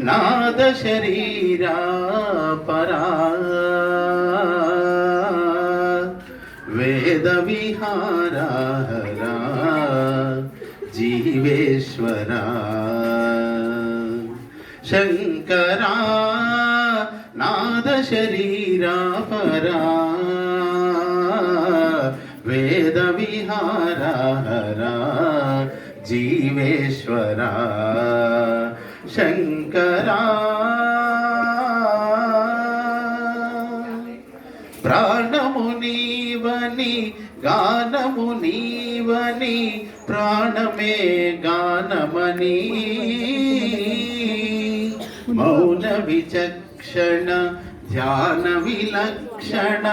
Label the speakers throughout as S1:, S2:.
S1: నాద శరీరా పరా వేద విహారా జీవేశ్వరా శంకరా నాద శరీరా పరా వేద విహారా జీవేశ్వరా శంకరా ప్రాణము నీవని గానము నీవని ప్రాణమే గానమని మౌన విచక్షణ ధ్యాన విలక్షణ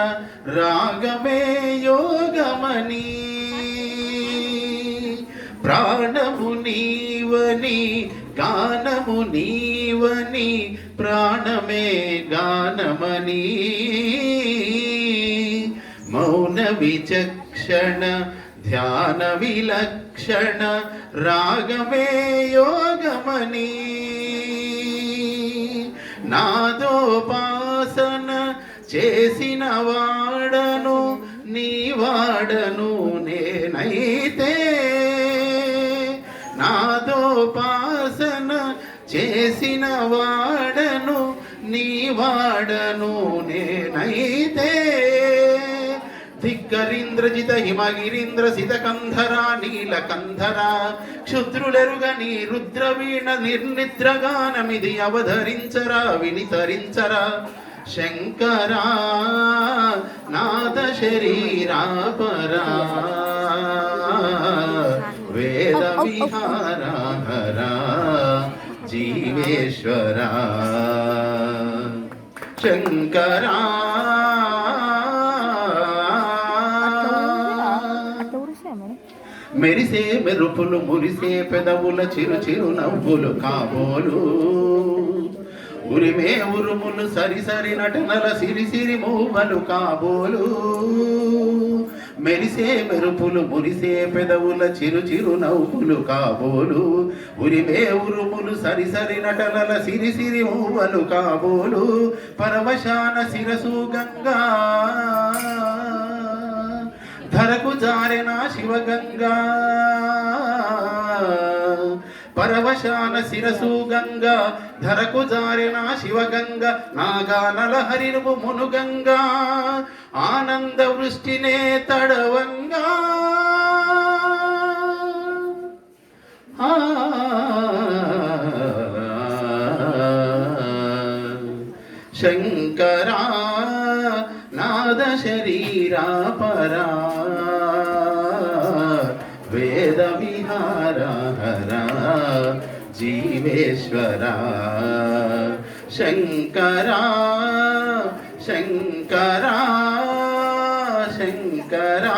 S1: రాగమే యోగమని ప్రాణము నీవని గానము నీవని ప్రాణమే గానమని మౌన విచక్షణ ధ్యాన విలక్షణ రాగమే యోగమని నాదోపాసన చేసిన వాడను నీ వాడను నేనైతే నాదోపాసన చేసిన వాడను నీ వాడను నేనైతే ధిక్కరీంద్రజిత హిమగిరీంద్ర సితకంధరా నీలకంధరా క్షుద్రులెరుగని రుద్రవీణ నిర్నిద్రగానమిది అవధరించరా వినితరించరా శంకరా నాద శరీరా పరా వేద విహారా హరా జీవేశ్వరా శంకరా మెరిసే మెరుపులు మురిసే పెదవుల చిరు చిరు నవ్వులు కాబోలు ఉరిమే ఉరుములు సరి సరి నటనల సిరి సిరి మూవలు కాబోలు మెరిసే మెరుపులు మురిసే పెదవుల చిరు చిరు నవ్వులు కాబోలు ఉరిమే ఉరుములు సరి సరి నటనల సిరి సిరి మూవలు కాబోలు పరవశాన శిరసు గంగా ధరకు జారెన శివగంగా పరవశాన శిరసు గంగా ధరకు జారెన శివగంగ నాగానల హరినుము మునుగంగా ఆనంద వృష్టినే తడవంగా శంకరా నాద శరీరా పరా వేద విహారా హరా జీవేశ్వరా శంకరా శంకరా శంకరా